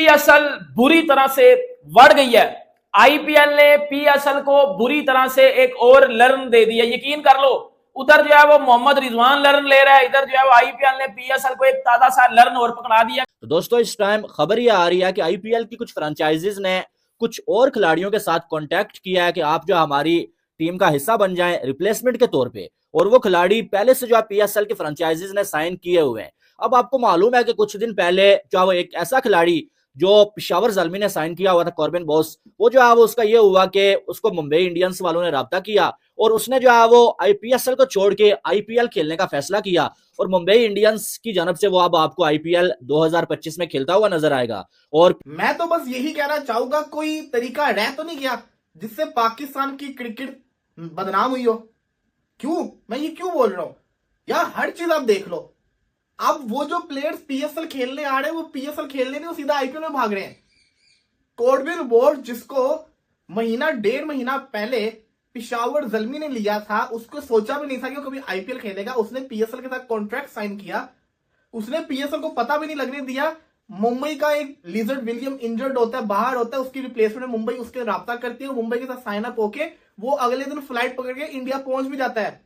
PSL बुरी तरह से बढ़ गई है। आईपीएल ने पीएसएल को बुरी तरह से एक और लर्न दे दिया। यकीन कर लो, उधर जो है वो मोहम्मद रिजवान लर्न ले रहा है, इधर जो है वो आईपीएल ने पीएसएल को एक ताजा सा लर्न और पकड़ा दिया। तो दोस्तों इस टाइम खबर ये आ रही है कि आईपीएल की कुछ फ्रेंचाइजीज ने कुछ और खिलाड़ियों के साथ कांटेक्ट किया है कि आप जो हमारी टीम का हिस्सा बन जाएं रिप्लेसमेंट के तौर पे, और वो खिलाड़ी पहले से जो है पीएसएल की फ्रेंचाइजीज ने साइन किए हुए हैं। अब आपको मालूम है कि कुछ दिन पहले जो है वो एक ऐसा खिलाड़ी जो पेशावर ज़ल्मी ने साइन किया हुआ था, कॉर्बिन बॉस, वो जो है वो उसका ये हुआ कि उसको मुंबई इंडियंस वालों ने राब्ता किया और उसने जो है वो आईपीएल को छोड़ के आईपीएल खेलने का फैसला किया और मुंबई इंडियंस की जानब से वो अब आपको आईपीएल 2025 में खेलता हुआ नजर आएगा। और मैं तो बस यही कहना चाहूंगा, कोई तरीका रह तो नहीं गया जिससे पाकिस्तान की क्रिकेट बदनाम हुई हो? क्यों मैं ये क्यों बोल रहा हूं यार? हर चीज आप देख लो, अब वो जो प्लेयर्स पीएसएल खेलने आ रहे हैं वो पीएसएल खेलने नहीं, वो सीधा आईपीएल में भाग रहे हैं। कॉर्बिन बोर्ड जिसको डेढ़ महीना पहले पेशावर ज़ल्मी ने लिया था, उसको सोचा भी नहीं था कि वो कभी आईपीएल खेलेगा। उसने पीएसएल के साथ कॉन्ट्रैक्ट साइन किया, उसने पीएसएल को पता भी नहीं लगने दिया। मुंबई का एक लिजर्ड विलियम इंजर्ड होता है, बाहर होता है, उसकी रिप्लेसमेंट में मुंबई उसके राब्ता करती है, मुंबई के साथ साइन अप होके वो अगले दिन फ्लाइट पकड़ के इंडिया पहुंच भी जाता है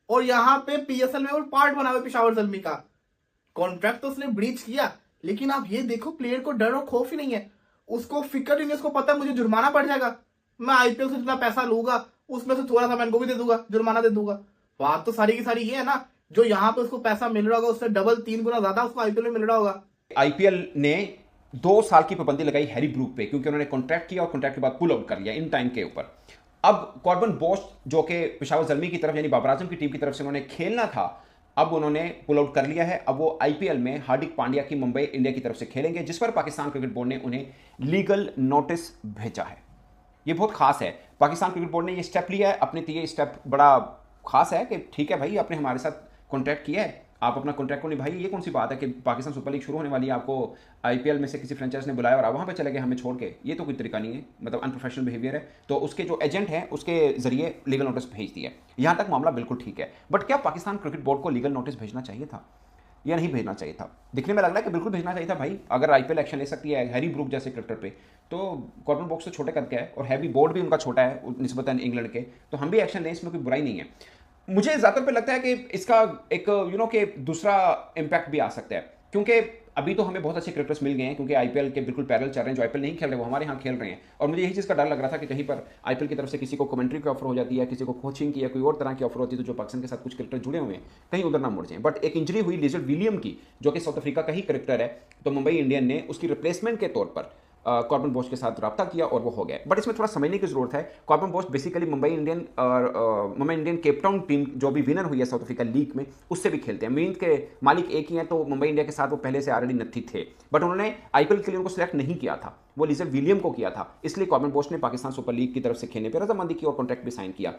और यहाँ पे पीएसएल में वो पार्ट बना हुआ पेशावर ज़ल्मी का। कॉन्ट्रैक्ट तो उसने ब्रीच किया, लेकिन आप ये देखो प्लेयर को डर और खौफ ही नहीं है, उसको फिक्र ही नहीं, उसको पता है मुझे जुर्माना पड़ जाएगा, मैं आईपीएल से जितना पैसा लूंगा उसमें से थोड़ा सा मैं इनको भी दे दूंगा, जुर्माना दे दूंगा। बात तो सारी की सारी ये है ना, जो यहाँ पे उसको पैसा मिल रहा होगा उससे डबल 3 गुना ज्यादा उसको आईपीएल में मिल रहा होगा। आईपीएल ने 2 साल की पाबंदी लगाई हैरी ब्रूक पे, क्योंकि उन्होंने कॉन्ट्रैक्ट किया और कॉन्ट्रैक्ट के बाद पुल आउट कर लिया इन टाइम के ऊपर। अब कॉर्बिन बॉस जो कि पेशावर ज़ल्मी की तरफ यानी बाबर आजम की टीम की तरफ से उन्होंने खेलना था, अब उन्होंने पुल आउट कर लिया है। अब वो आईपीएल में हार्दिक पांड्या की मुंबई इंडिया की तरफ से खेलेंगे, जिस पर पाकिस्तान क्रिकेट बोर्ड ने उन्हें लीगल नोटिस भेजा है। ये बहुत खास है, पाकिस्तान क्रिकेट बोर्ड ने ये स्टेप लिया है अपने, तो ये स्टेप बड़ा खास है कि ठीक है भाई, आपने हमारे साथ कॉन्ट्रैक्ट किया है, आप अपना कॉन्ट्रैक्ट को निभाइए। ये कौन सी बात है कि पाकिस्तान सुपर लीग शुरू होने वाली है, आपको आईपीएल में से किसी फ्रेंचाइज ने बुलाया और आप वहाँ पे चले गए हमें छोड़ के? ये तो कोई तरीका नहीं है, मतलब अनप्रोफेशनल बिहेवियर है। तो उसके जो एजेंट हैं उसके जरिए लीगल नोटिस भेज दिया। यहाँ तक मामला बिल्कुल ठीक है, बट क्या पाकिस्तान क्रिकेट बोर्ड को लीगल नोटिस भेजना चाहिए था या नहीं भेजना चाहिए था? दिखने में लग रहा है कि बिल्कुल भेजना चाहिए था भाई। अगर आईपीएल एक्शन ले सकती है हैरी ब्रूक जैसे क्रिकेटर पे, तो कॉर्बिन बॉक्स तो छोटे कद का है और हैवी बोर्ड भी उनका छोटा है निस्बतन इंग्लैंड के, तो हम भी एक्शन लें, इसमें कोई बुराई नहीं है। मुझे ज़्यादातर पे लगता है कि इसका एक के दूसरा इम्पैक्ट भी आ सकता है, क्योंकि अभी तो हमें बहुत अच्छे क्रिकेटर्स मिल गए हैं, क्योंकि आईपीएल के बिल्कुल पैरेलल चल रहे हैं। जो आईपीएल नहीं खेल रहे वो हमारे यहाँ खेल रहे हैं, और मुझे यही चीज़ का डर लग रहा था कि कहीं पर आईपीएल की तरफ से किसी को कमेंट्री की ऑफर हो जाती है, किसी को कोचिंग की या कोई और तरह की ऑफर होती है, तो जो पाकिस्तान के साथ कुछ क्रिकेटर जुड़े हुए हैं कहीं उधर ना मुड़ जाए। बट एक इंजरी हुई लिजर्ड विलियम की, जो कि साउथ अफ्रीका का ही क्रिकेटर है, तो मुंबई इंडियन ने उसकी रिप्लेसमेंट के तौर पर कॉर्बिन बॉस के साथ रब्ता किया और वो हो गया। बट इसमें थोड़ा समझने की जरूरत है, Corbin boss basically Mumbai Indian Cape Town team जो भी विनर हुई है साउथ अफ्रीका लीग में, उससे भी खेलते हैं। मीन के मालिक एक ही हैं, तो मुंबई इंडिया के साथ वो पहले से ऑलरेडी नत्थी थे, बट उन्होंने आईपीएल के लिए उनको सिलेक्ट नहीं किया था, वो लिजर्ड विलियम को किया था। इसलिए कॉर्बिन बॉस ने पाकिस्तान सुपर लीग की तरफ से खेलने पर रजामंदी की और कॉन्ट्रैक्ट भी साइन किया।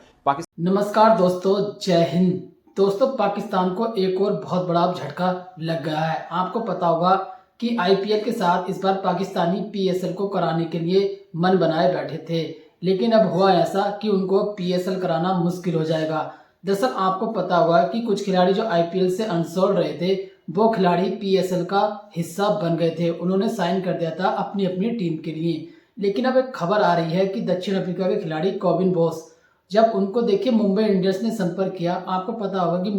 नमस्कार दोस्तों, जय हिंद। दोस्तों पाकिस्तान को एक और बहुत बड़ा झटका लग गया है। आपको पता होगा कि आईपीएल के साथ इस बार पाकिस्तानी पीएसएल को कराने के लिए मन बनाए बैठे थे, लेकिन अब हुआ ऐसा कि उनको पीएसएल कराना मुश्किल हो जाएगा। दरअसल आपको पता होगा कि कुछ खिलाड़ी जो आईपीएल से अनसोल्ड रहे थे, वो खिलाड़ी पीएसएल का हिस्सा बन गए थे, उन्होंने साइन कर दिया था अपनी अपनी टीम के लिए। लेकिन अब एक खबर आ रही है कि दक्षिण अफ्रीका के खिलाड़ी कॉर्बिन बॉस, जब उनको देखिए मुंबई इंडियंस ने संपर्क किया, आपको पता होगा कि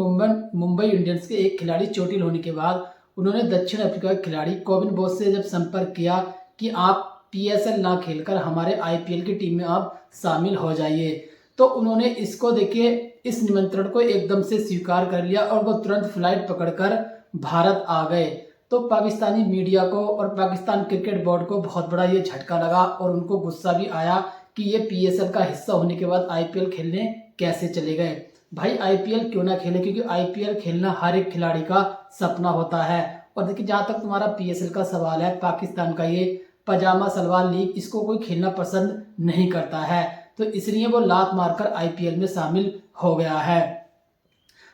मुंबई इंडियंस के एक खिलाड़ी चोटिल होने के बाद उन्होंने दक्षिण अफ्रीका के खिलाड़ी कॉर्बिन बॉस से जब संपर्क किया कि आप पीएसएल ना खेलकर हमारे आईपीएल की टीम में आप शामिल हो जाइए, तो उन्होंने इसको देखिए इस निमंत्रण को एकदम से स्वीकार कर लिया और वो तुरंत फ्लाइट पकड़कर भारत आ गए। तो पाकिस्तानी मीडिया को और पाकिस्तान क्रिकेट बोर्ड को बहुत बड़ा ये झटका लगा और उनको गुस्सा भी आया कि ये पीएसएल का हिस्सा होने के बाद आईपीएल खेलने कैसे चले गए। भाई आईपीएल क्यों ना खेले, क्योंकि आईपीएल खेलना हर एक खिलाड़ी का सपना होता है। और देखिए जहाँ तक तुम्हारा पीएसएल का सवाल है, पाकिस्तान का ये पजामा सलवार लीग इसको कोई खेलना पसंद नहीं करता है, तो इसलिए वो लात मारकर आईपीएल में शामिल हो गया है।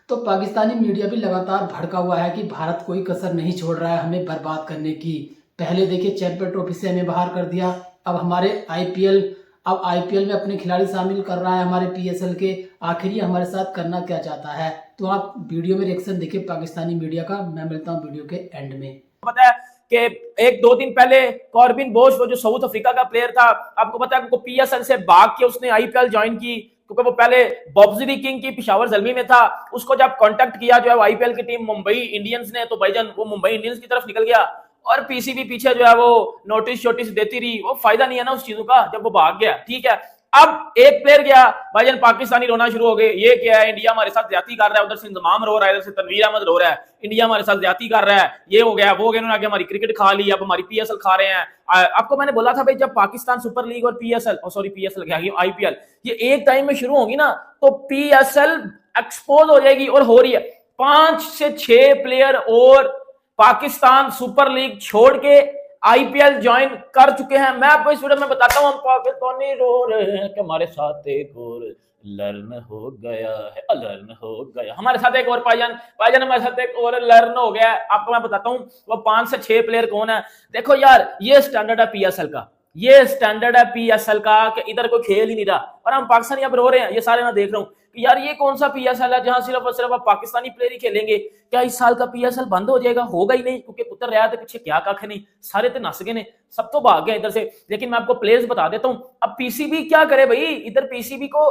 तो पाकिस्तानी मीडिया भी लगातार भड़का हुआ है कि भारत कोई कसर नहीं छोड़ रहा है हमें बर्बाद करने की। पहले देखिए चैंपियन ट्रॉफी से हमें बाहर कर दिया, अब हमारे आईपीएल में अपने खिलाड़ी शामिल कर रहा है हमारे पीएसएल के। आखिर ये हमारे साथ करना क्या चाहता है? तो आप वीडियो में रिएक्शन देखिए पाकिस्तानी मीडिया का। मैं मिलता हूँ वीडियो के एंड में। पता है कि एक दो दिन पहले कॉर्बिन बोश, वो जो साउथ अफ्रीका का प्लेयर था, आपको पता है, पीएसएल से भाग के उसने आईपीएल ज्वाइन की, क्योंकि वो पहले बॉब्सरी किंग की पिशावर जलमी में था। उसको जब कांटेक्ट किया जो है आईपीएल की टीम मुंबई इंडियंस ने, तो भाईजान वो मुंबई इंडियंस की तरफ निकल गया और पीसीबी पीछे जो है वो नोटिस शोटिस देती रही। वो फायदा नहीं है ना उस चीजों का जब वो भाग गया, ठीक है। अब एक प्लेयर गया, भाईजान पाकिस्तानी रोना शुरू हो गए, ये क्या है, इंडिया हमारे साथ ज्यादती कर रहा है, उधर से इंजमाम रो रहा है, इधर से तनवीर अहमद रो रहा है, इंडिया हमारे साथ ज्यादती कर रहा है, ये हो गया वो हो गया, उन्होंने आगे हमारी क्रिकेट खा ली, अब हमारी पीएसएल खा रहे हैं। आपको मैंने बोला था भाई, जब पाकिस्तान सुपर लीग और पीएसएल, सॉरी पीएसएल क्या, आईपीएल, ये एक टाइम में शुरू होगी ना, तो पीएसएल एक्सपोज हो जाएगी। और हो रही है, 5 से 6 प्लेयर और पाकिस्तान सुपर लीग छोड़ के आईपीएल ज्वाइन कर चुके हैं। मैं आपको इस वीडियो में बताता हूं, हम पाकिस्तानी रो रहे हैं कि हमारे साथ एक और लर्न हो गया है, लर्न हो गया, हमारे साथ एक और भाईजान हमारे साथ एक और लर्न हो गया है। आपको मैं बताता हूं वो 5 से 6 प्लेयर कौन है। देखो यार, ये स्टैंडर्ड है पीएसएल का, ये स्टैंडर्ड है पीएसएल का कि इधर कोई खेल ही नहीं रहा और हम पाकिस्तानी अब रो रहे हैं। ये सारे मैं देख रहा हूं कि यार ये कौन सा पीएसएल है जहां सिर्फ और सिर्फ आप पाकिस्तानी प्लेयर ही खेलेंगे। क्या इस साल का पीएसएल बंद हो जाएगा? होगा ही नहीं, क्योंकि पुत्र रहा थे पीछे क्या कख नहीं, सारे तो नस गए ने, सब तो भाग गए इधर से। लेकिन मैं आपको प्लेयर्स बता देता हूं। अब पीसीबी क्या करे भाई, इधर पीसीबी को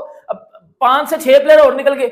5 से 6 प्लेयर और निकल गए,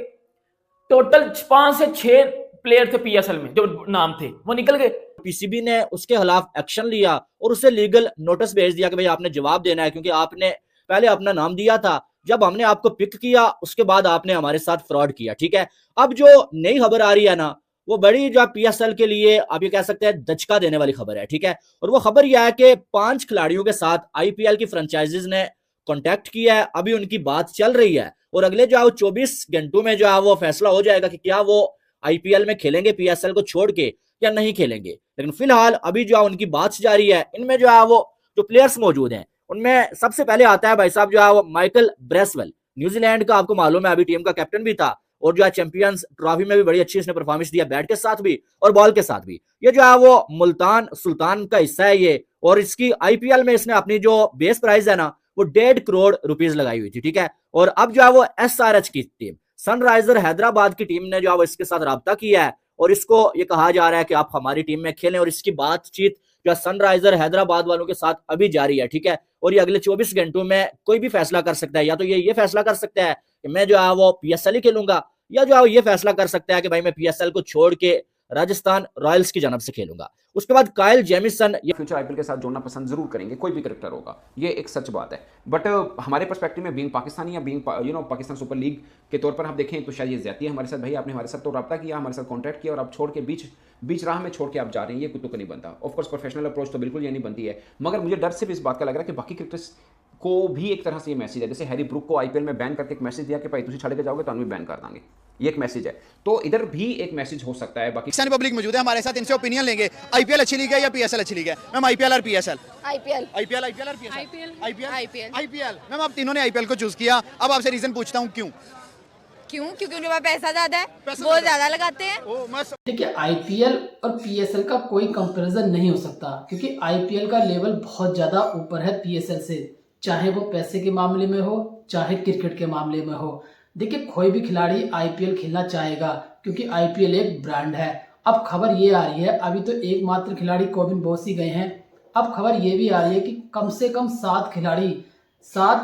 टोटल 5 से 6 प्लेयर थे पीएसएल में, जो नाम थे वो निकल गए। पीसीबी ने उसके खिलाफ एक्शन लिया और उसे लीगल नोटिस भेज दिया कि भाई आपने जवाब देना है, क्योंकि आपने पहले अपना नाम दिया था, जब हमने आपको पिक किया उसके बाद आपने हमारे साथ फ्रॉड किया, ठीक है। अब जो नई खबर आ रही है ना, वो बड़ी जो पीएसएल के लिए आप ये कह सकते हैं दचका देने वाली खबर है, ठीक है। और वो खबर यह है कि 5 खिलाड़ियों के साथ आईपीएल की फ्रेंचाइजीज ने कॉन्टैक्ट किया है, अभी उनकी बात चल रही है और अगले जो है 24 घंटों में जो है वो फैसला हो जाएगा कि क्या वो आईपीएल में खेलेंगे पीएसएल को छोड़ के या नहीं खेलेंगे। लेकिन फिलहाल अभी जो है उनकी बात जारी है। इनमें जो है वो जो प्लेयर्स मौजूद हैं उनमें सबसे पहले आता है भाई साहब जो है वो माइकल ब्रेसवेल, न्यूजीलैंड का, आपको मालूम है अभी टीम का कैप्टन भी था और जो है चैंपियंस ट्रॉफी में भी बड़ी अच्छी इसने परफॉर्मेंस दिया, बैट के साथ भी और बॉल के साथ भी। ये जो है वो मुल्तान सुल्तान का हिस्सा है ये, और इसकी आईपीएल में इसने अपनी जो बेस प्राइस है ना वो 1.5 करोड़ रुपीस लगाई हुई थी, ठीक है। और अब जो है वो एसआरएच की टीम, सनराइजर हैदराबाद की टीम ने जो है वो इसके साथ राब्ता किया है और इसको ये कहा जा रहा है कि आप हमारी टीम में खेलें, और इसकी बातचीत जो सनराइजर हैदराबाद वालों के साथ अभी जारी है, ठीक है। और ये अगले 24 घंटों में कोई भी फैसला कर सकता है, या तो ये फैसला कर सकता है कि मैं जो है वो पीएसएल ही खेलूंगा, या जो है ये फैसला कर सकता है कि भाई मैं पीएसएल को छोड़ के राजस्थान रॉयल्स की जानब से खेलूंगा। उसके बाद काइल जेमिसन फ्यूचर आईपीएल के साथ जोड़ना पसंद जरूर करेंगे, कोई भी क्रिकेटर होगा, ये एक सच बात है। बट हमारे पर्सपेक्टिव में बीइंग पाकिस्तानी या बीइंग पाकिस्तान सुपर लीग के तौर पर हम देखें तो शायद ये ज्यादती है हमारे साथ। भाई आपने हमारे साथ तो रब्ता किया, हमारे साथ कॉन्टैक्ट किया और आप छोड़ के बीच राह में छोड़ के आप जा रहे हैं, ये कुछ तो नहीं बनता। ऑफकोर्स प्रोफेशनल अप्रोच तो बिल्कुल ये नहीं बनती है, मगर मुझे डर सिर्फ इस बात का लग रहा है कि बाकी क्रिकेटर्स को भी एक तरह से ये मैसेज है, जैसे हैरी ब्रूक को आईपीएल में बैन करके एक मैसेज दिया कि भाई तुम छड़ के जाओगे तो हम भी बैन कर देंगे, ये एक मैसेज है। तो इधर भी एक मैसेज हो सकता है। बाकी पाकिस्तानी पब्लिक मौजूद है हमारे साथ, इनसे ओपिनियन लेंगे। आईपीएल अच्छी लीग है या पीएसएल अच्छी लीग है? मैम आईपीएल और पीएसएल? आईपीएल। आईपीएल आईपीएल और PSL? IPL. IPL IPL. Ma'am आप तीनों ने आईपीएल को चूज किया, अब आपसे रीजन पूछता हूँ क्यों? क्योंकि उनके पास पैसा ज्यादा है, वो ज्यादा लगाते हैं। देखिए आईपीएल और पीएसएल का कोई कंपैरिजन नहीं हो सकता, क्योंकि आईपीएल का लेवल बहुत ज्यादा ऊपर है पीएसएल से, चाहे वो पैसे के मामले में हो चाहे क्रिकेट के मामले में हो। देखिए कोई भी खिलाड़ी आईपीएल खेलना चाहेगा, क्योंकि आईपीएल एक ब्रांड है। अब खबर ये आ रही है, अभी तो एकमात्र खिलाड़ी कॉर्बिन बॉश ही गए हैं, अब खबर ये भी आ रही है कि कम से कम 7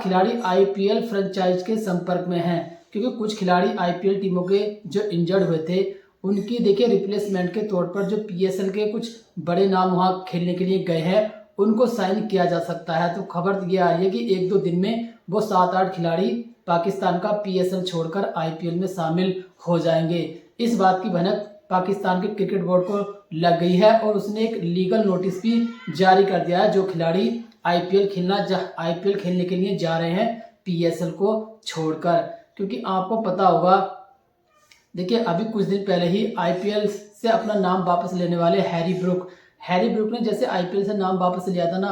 खिलाड़ी आईपीएल फ्रेंचाइज के संपर्क में हैं, क्योंकि कुछ खिलाड़ी आईपीएल टीमों के जो इंजर्ड हुए थे उनकी देखिए रिप्लेसमेंट के तौर पर जो पीएसएल के कुछ बड़े नाम वहाँ खेलने के लिए गए हैं उनको साइन किया जा सकता है। तो खबर ये आ रही है कि 1-2 दिन में वो 7-8 खिलाड़ी पाकिस्तान का पीएसएल छोड़कर आईपीएल में शामिल हो जाएंगे। इस बात की भनक पाकिस्तान के क्रिकेट बोर्ड को लग गई है और उसने एक लीगल नोटिस भी जारी कर दिया है, जो खिलाड़ी आईपीएल खेलने के लिए जा रहे हैं पीएसएल को छोड़कर। क्योंकि आपको पता होगा, देखिए अभी कुछ दिन पहले ही आईपीएल से अपना नाम वापस लेने वाले हैरी ब्रूक ने जैसे आईपीएल से नाम वापस लिया था ना,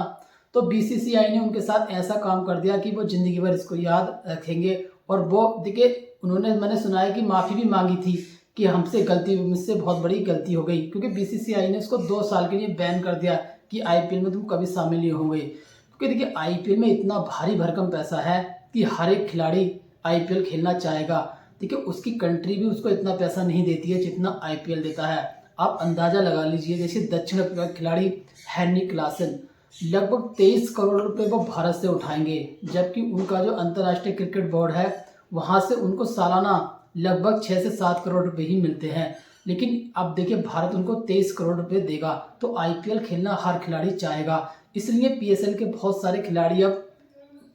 तो बीसीसीआई ने उनके साथ ऐसा काम कर दिया कि वो जिंदगी भर इसको याद रखेंगे। और वो देखिए उन्होंने, मैंने सुना है कि माफ़ी भी मांगी थी कि मुझसे बहुत बड़ी गलती हो गई, क्योंकि बीसीसीआई ने उसको 2 साल के लिए बैन कर दिया कि आईपीएल में तुम कभी शामिल नहीं होंगे। क्योंकि देखिए आईपीएल में इतना भारी भरकम पैसा है कि हर एक खिलाड़ी आईपीएल खेलना चाहेगा। देखिए उसकी कंट्री भी उसको इतना पैसा नहीं देती है जितना आईपीएल देता है। आप अंदाजा लगा लीजिए, जैसे दक्षिण अफ्रीका के खिलाड़ी हेनरी क्लासन लगभग 23 करोड़ रुपए वो भारत से उठाएंगे, जबकि उनका जो अंतर्राष्ट्रीय क्रिकेट बोर्ड है वहां से उनको सालाना लगभग 6 से 7 करोड़ रुपए ही मिलते हैं। लेकिन अब देखिए भारत उनको 23 करोड़ रुपए देगा, तो आईपीएल खेलना हर खिलाड़ी चाहेगा। इसलिए पीएसएल के बहुत सारे खिलाड़ी अब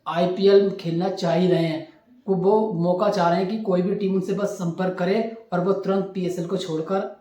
आईपीएल खेलना चाह ही रहे हैं, वो मौका चाह रहे हैं कि कोई भी टीम उनसे बस संपर्क करे और वो तुरंत पीएसएल को छोड़कर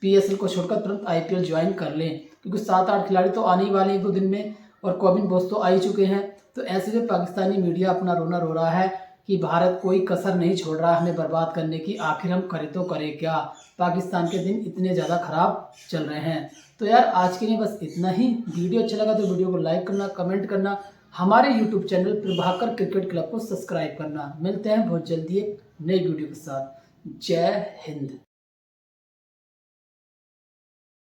तुरंत आईपीएल ज्वाइन कर लें, क्योंकि 7-8 खिलाड़ी तो आने ही वाले हैं 2 दिन में और कॉबिन बॉस तो आ ही चुके हैं। तो ऐसे में पाकिस्तानी मीडिया अपना रोना रो रहा है कि भारत कोई कसर नहीं छोड़ रहा हमें बर्बाद करने की, आखिर हम करें तो करें क्या, पाकिस्तान के दिन इतने ज़्यादा खराब चल रहे हैं। तो यार आज के लिए बस इतना ही। वीडियो अच्छा लगा तो वीडियो को लाइक करना, कमेंट करना, हमारे YouTube channel Prabhakar cricket club को सब्सक्राइब करना। मिलते हैं बहुत जल्दी एक नई वीडियो के साथ। जय हिंद।